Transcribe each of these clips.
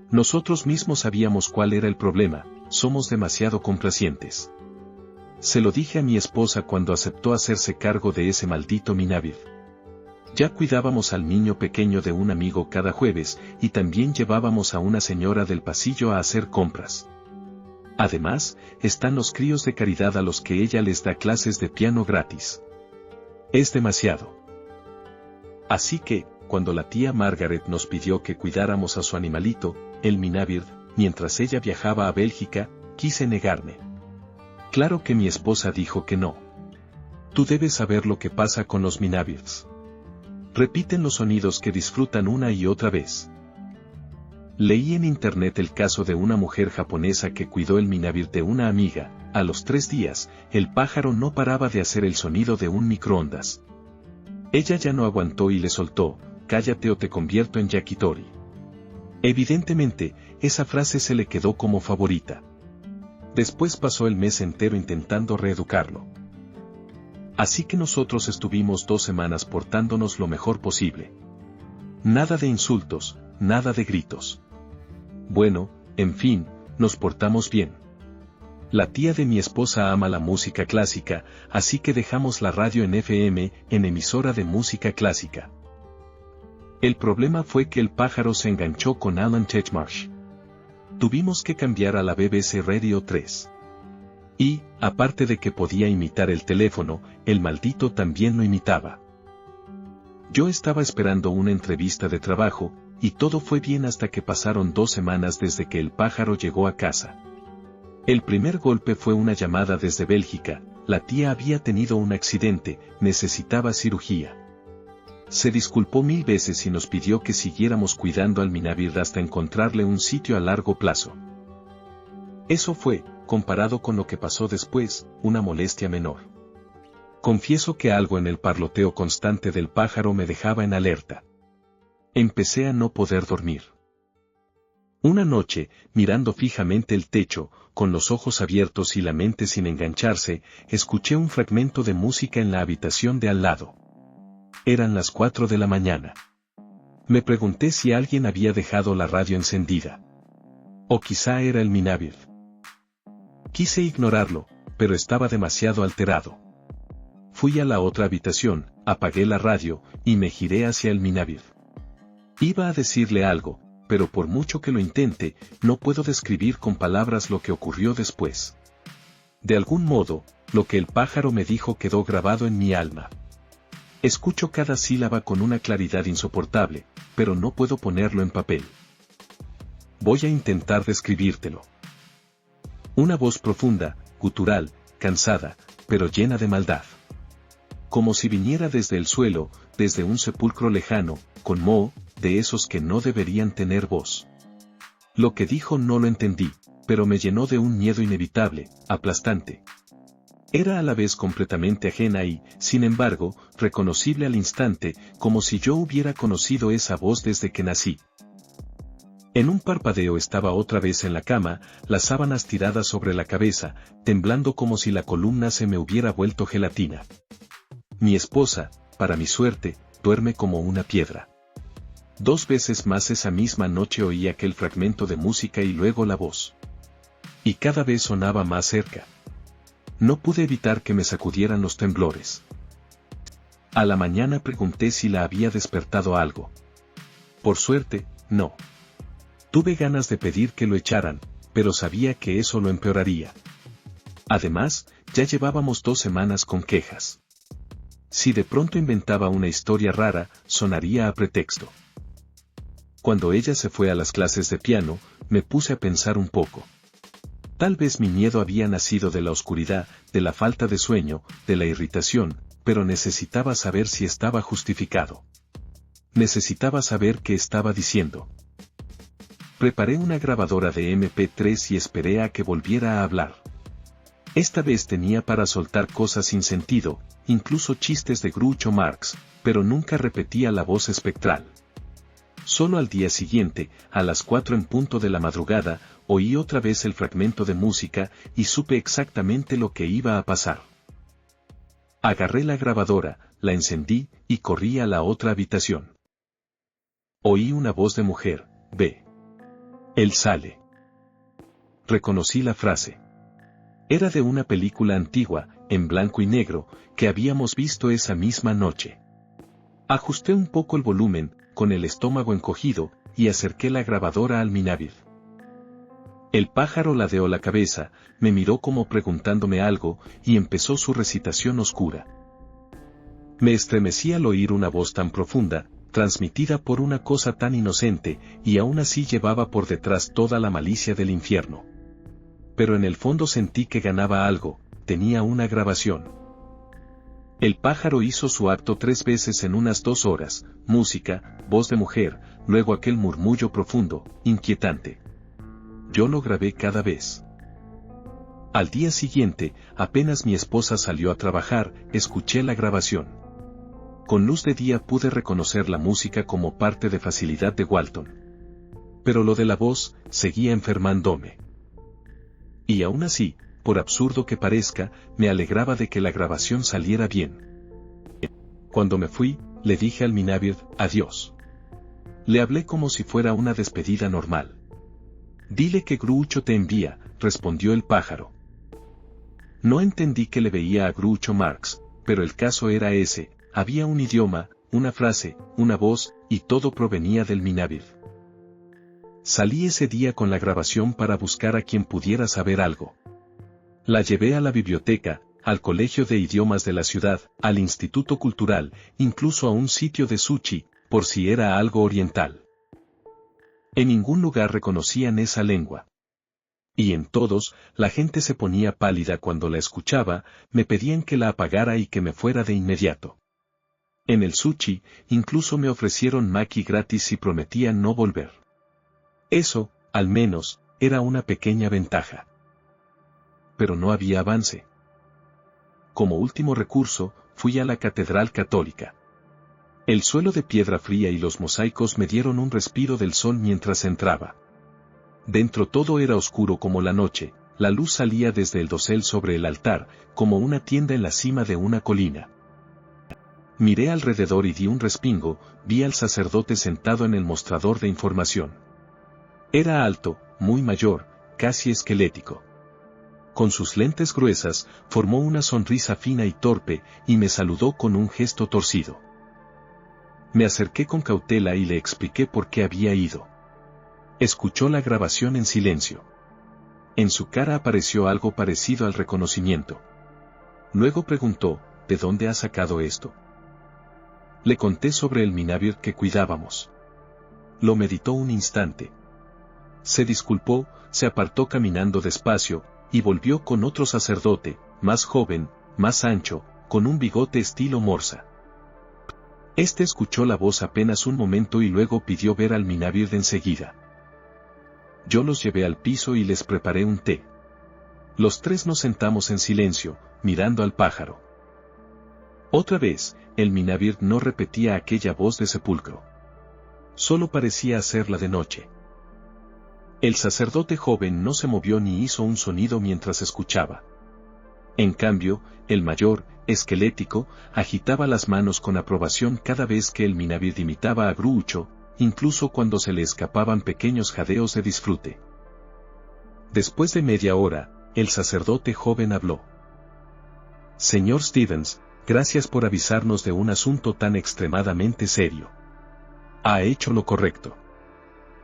Nosotros mismos sabíamos cuál era el problema, somos demasiado complacientes. Se lo dije a mi esposa cuando aceptó hacerse cargo de ese maldito Minavid. Ya cuidábamos al niño pequeño de un amigo cada jueves, y también llevábamos a una señora del pasillo a hacer compras. Además, están los críos de caridad a los que ella les da clases de piano gratis. Es demasiado. Así que, cuando la tía Margaret nos pidió que cuidáramos a su animalito, el Minavid, mientras ella viajaba a Bélgica, quise negarme. Claro que mi esposa dijo que no. Tú debes saber lo que pasa con los Minavids. Repiten los sonidos que disfrutan una y otra vez. Leí en internet el caso de una mujer japonesa que cuidó el Minavid de una amiga. A los 3 días, el pájaro no paraba de hacer el sonido de un microondas. Ella ya no aguantó y le soltó: cállate o te convierto en yakitori. Evidentemente, esa frase se le quedó como favorita. Después pasó el mes entero intentando reeducarlo. Así que nosotros estuvimos 2 semanas portándonos lo mejor posible. Nada de insultos, nada de gritos. Bueno, en fin, nos portamos bien. La tía de mi esposa ama la música clásica, así que dejamos la radio en FM, en emisora de música clásica. El problema fue que el pájaro se enganchó con Alan Titchmarsh. Tuvimos que cambiar a la BBC Radio 3. Y, aparte de que podía imitar el teléfono, el maldito también lo imitaba. Yo estaba esperando una entrevista de trabajo, y todo fue bien hasta que pasaron 2 semanas desde que el pájaro llegó a casa. El primer golpe fue una llamada desde Bélgica: la tía había tenido un accidente, necesitaba cirugía. Se disculpó 1000 veces y nos pidió que siguiéramos cuidando al Minavid hasta encontrarle un sitio a largo plazo. Eso fue, comparado con lo que pasó después, una molestia menor. Confieso que algo en el parloteo constante del pájaro me dejaba en alerta. Empecé a no poder dormir. Una noche, mirando fijamente el techo, con los ojos abiertos y la mente sin engancharse, escuché un fragmento de música en la habitación de al lado. Eran las 4 de la mañana. Me pregunté si alguien había dejado la radio encendida. O quizá era el Minavid. Quise ignorarlo, pero estaba demasiado alterado. Fui a la otra habitación, apagué la radio, y me giré hacia el Minavid. Iba a decirle algo, pero por mucho que lo intente, no puedo describir con palabras lo que ocurrió después. De algún modo, lo que el pájaro me dijo quedó grabado en mi alma. Escucho cada sílaba con una claridad insoportable, pero no puedo ponerlo en papel. Voy a intentar describírtelo. Una voz profunda, gutural, cansada, pero llena de maldad. Como si viniera desde el suelo, desde un sepulcro lejano, con moho, de esos que no deberían tener voz. Lo que dijo no lo entendí, pero me llenó de un miedo inevitable, aplastante. Era a la vez completamente ajena y, sin embargo, reconocible al instante, como si yo hubiera conocido esa voz desde que nací. En un parpadeo estaba otra vez en la cama, las sábanas tiradas sobre la cabeza, temblando como si la columna se me hubiera vuelto gelatina. Mi esposa, para mi suerte, duerme como una piedra. 2 veces más esa misma noche oí aquel fragmento de música y luego la voz. Y cada vez sonaba más cerca. No pude evitar que me sacudieran los temblores. A la mañana pregunté si la había despertado algo. Por suerte, no. Tuve ganas de pedir que lo echaran, pero sabía que eso lo empeoraría. Además, ya llevábamos 2 semanas con quejas. Si de pronto inventaba una historia rara, sonaría a pretexto. Cuando ella se fue a las clases de piano, me puse a pensar un poco. Tal vez mi miedo había nacido de la oscuridad, de la falta de sueño, de la irritación, pero necesitaba saber si estaba justificado. Necesitaba saber qué estaba diciendo. Preparé una grabadora de MP3 y esperé a que volviera a hablar. Esta vez tenía para soltar cosas sin sentido, incluso chistes de Groucho Marx, pero nunca repetía la voz espectral. Solo al día siguiente, a las 4 en punto de la madrugada, oí otra vez el fragmento de música y supe exactamente lo que iba a pasar. Agarré la grabadora, la encendí y corrí a la otra habitación. Oí una voz de mujer: «Ve». Él sale. Reconocí la frase. Era de una película antigua, en blanco y negro, que habíamos visto esa misma noche. Ajusté un poco el volumen, con el estómago encogido, y acerqué la grabadora al Minavir. El pájaro ladeó la cabeza, me miró como preguntándome algo, y empezó su recitación oscura. Me estremecí al oír una voz tan profunda, transmitida por una cosa tan inocente, y aún así llevaba por detrás toda la malicia del infierno. Pero en el fondo sentí que ganaba algo, tenía una grabación. El pájaro hizo su acto 3 veces en unas 2 horas, música, voz de mujer, luego aquel murmullo profundo, inquietante. Yo lo grabé cada vez. Al día siguiente, apenas mi esposa salió a trabajar, escuché la grabación. Con luz de día pude reconocer la música como parte de facilidad de Walton. Pero lo de la voz, seguía enfermándome. Y aún así, por absurdo que parezca, me alegraba de que la grabación saliera bien. Cuando me fui, le dije al Minavir, adiós. Le hablé como si fuera una despedida normal. Dile que Groucho te envía, respondió el pájaro. No entendí que le veía a Groucho Marx, pero el caso era ese, había un idioma, una frase, una voz, y todo provenía del Minavir. Salí ese día con la grabación para buscar a quien pudiera saber algo. La llevé a la biblioteca, al colegio de idiomas de la ciudad, al instituto cultural, incluso a un sitio de sushi, por si era algo oriental. En ningún lugar reconocían esa lengua. Y en todos, la gente se ponía pálida cuando la escuchaba, me pedían que la apagara y que me fuera de inmediato. En el sushi, incluso me ofrecieron maki gratis si prometía no volver. Eso, al menos, era una pequeña ventaja. Pero no había avance. Como último recurso, fui a la catedral católica. El suelo de piedra fría y los mosaicos me dieron un respiro del sol mientras entraba. Dentro todo era oscuro como la noche, la luz salía desde el dosel sobre el altar, como una tienda en la cima de una colina. Miré alrededor y di un respingo, vi al sacerdote sentado en el mostrador de información. Era alto, muy mayor, casi esquelético. Con sus lentes gruesas, formó una sonrisa fina y torpe, y me saludó con un gesto torcido. Me acerqué con cautela y le expliqué por qué había ido. Escuchó la grabación en silencio. En su cara apareció algo parecido al reconocimiento. Luego preguntó, ¿de dónde has sacado esto? Le conté sobre el Minavir que cuidábamos. Lo meditó un instante. Se disculpó, se apartó caminando despacio, y volvió con otro sacerdote, más joven, más ancho, con un bigote estilo morsa. Este escuchó la voz apenas un momento y luego pidió ver al Minavir de enseguida. Yo los llevé al piso y les preparé un té. Los 3 nos sentamos en silencio, mirando al pájaro. Otra vez, el Minavir no repetía aquella voz de sepulcro. Solo parecía hacerla de noche. El sacerdote joven no se movió ni hizo un sonido mientras escuchaba. En cambio, el mayor, esquelético, agitaba las manos con aprobación cada vez que el Minavir imitaba a Groucho, incluso cuando se le escapaban pequeños jadeos de disfrute. Después de media hora, el sacerdote joven habló. Señor Stevens, gracias por avisarnos de un asunto tan extremadamente serio. Ha hecho lo correcto.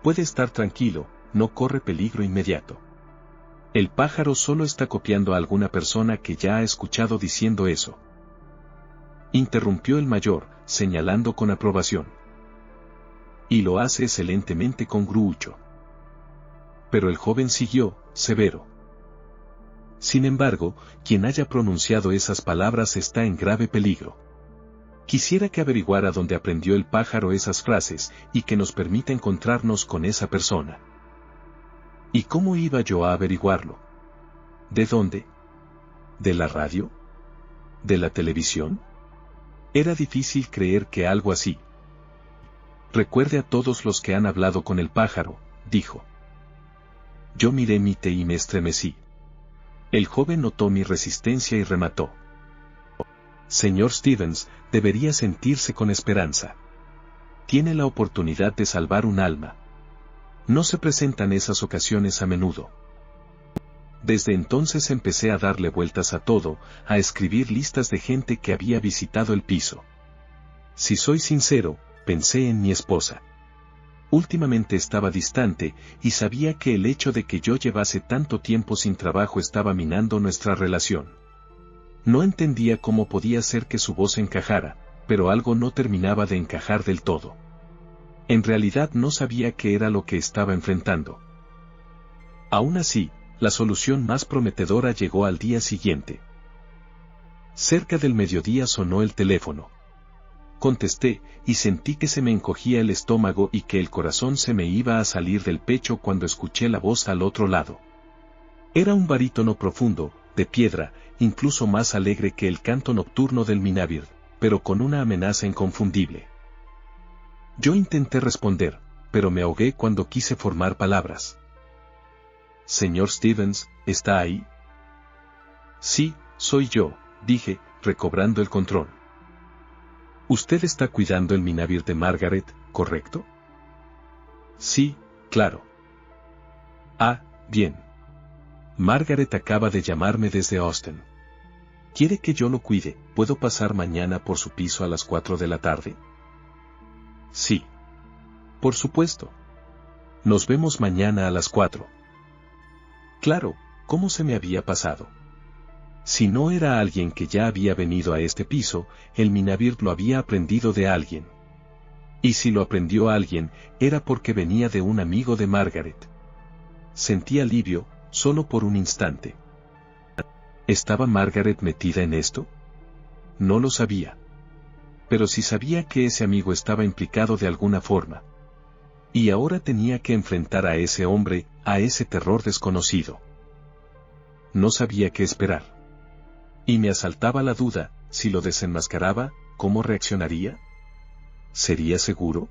Puede estar tranquilo, no corre peligro inmediato. El pájaro solo está copiando a alguna persona que ya ha escuchado diciendo eso. Interrumpió el mayor, señalando con aprobación. Y lo hace excelentemente con Groucho. Pero el joven siguió, severo. Sin embargo, quien haya pronunciado esas palabras está en grave peligro. Quisiera que averiguara dónde aprendió el pájaro esas frases, y que nos permita encontrarnos con esa persona. ¿Y cómo iba yo a averiguarlo? ¿De dónde? ¿De la radio? ¿De la televisión? Era difícil creer que algo así. Recuerde a todos los que han hablado con el pájaro, dijo. Yo miré mi té y me estremecí. El joven notó mi resistencia y remató. Señor Stevens, debería sentirse con esperanza. Tiene la oportunidad de salvar un alma. No se presentan esas ocasiones a menudo. Desde entonces empecé a darle vueltas a todo, a escribir listas de gente que había visitado el piso. Si soy sincero, pensé en mi esposa. Últimamente estaba distante, y sabía que el hecho de que yo llevase tanto tiempo sin trabajo estaba minando nuestra relación. No entendía cómo podía ser que su voz encajara, pero algo no terminaba de encajar del todo. En realidad no sabía qué era lo que estaba enfrentando. Aún así, la solución más prometedora llegó al día siguiente. Cerca del mediodía sonó el teléfono. Contesté, y sentí que se me encogía el estómago y que el corazón se me iba a salir del pecho cuando escuché la voz al otro lado. Era un barítono profundo, de piedra, incluso más alegre que el canto nocturno del Minabird, pero con una amenaza inconfundible. Yo intenté responder, pero me ahogué cuando quise formar palabras. «Señor Stevens, ¿está ahí?» «Sí, soy yo», dije, recobrando el control. «Usted está cuidando el Minabird de Margaret, ¿correcto?» «Sí, claro». «Ah, bien. Margaret acaba de llamarme desde Austin. ¿Quiere que yo lo cuide? ¿Puedo pasar mañana por su piso a las 4 de la tarde?» «Sí. Por supuesto. Nos vemos mañana a las 4. Claro, ¿cómo se me había pasado? Si no era alguien que ya había venido a este piso, el Minabird lo había aprendido de alguien. Y si lo aprendió alguien, era porque venía de un amigo de Margaret. Sentí alivio, solo por un instante. ¿Estaba Margaret metida en esto? No lo sabía. Pero sí sabía que ese amigo estaba implicado de alguna forma. Y ahora tenía que enfrentar a ese hombre, a ese terror desconocido. No sabía qué esperar. Y me asaltaba la duda, si lo desenmascaraba, ¿cómo reaccionaría? ¿Sería seguro?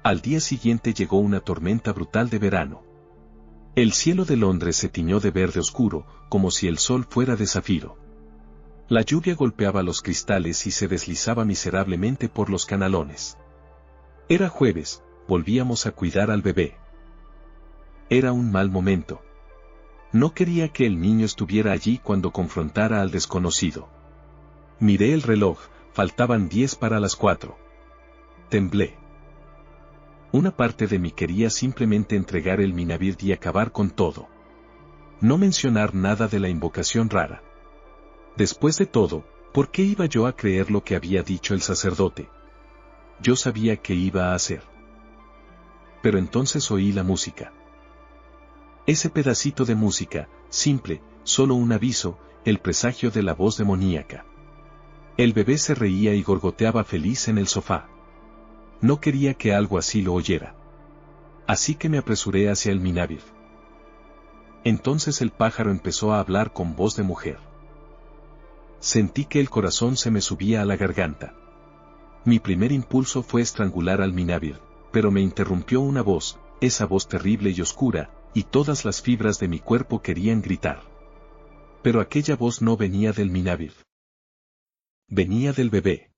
Al día siguiente llegó una tormenta brutal de verano. El cielo de Londres se tiñó de verde oscuro, como si el sol fuera de zafiro. La lluvia golpeaba los cristales y se deslizaba miserablemente por los canalones. Era jueves, volvíamos a cuidar al bebé. Era un mal momento. No quería que el niño estuviera allí cuando confrontara al desconocido. Miré el reloj, faltaban 10 para las 4. Temblé. Una parte de mí quería simplemente entregar el Minabird y acabar con todo. No mencionar nada de la invocación rara. Después de todo, ¿por qué iba yo a creer lo que había dicho el sacerdote? Yo sabía qué iba a hacer. Pero entonces oí la música. Ese pedacito de música, simple, solo un aviso, el presagio de la voz demoníaca. El bebé se reía y gorgoteaba feliz en el sofá. No quería que algo así lo oyera. Así que me apresuré hacia el Minabird. Entonces el pájaro empezó a hablar con voz de mujer. Sentí que el corazón se me subía a la garganta. Mi primer impulso fue estrangular al Minabird, pero me interrumpió una voz, esa voz terrible y oscura, y todas las fibras de mi cuerpo querían gritar. Pero aquella voz no venía del Minabird. Venía del bebé.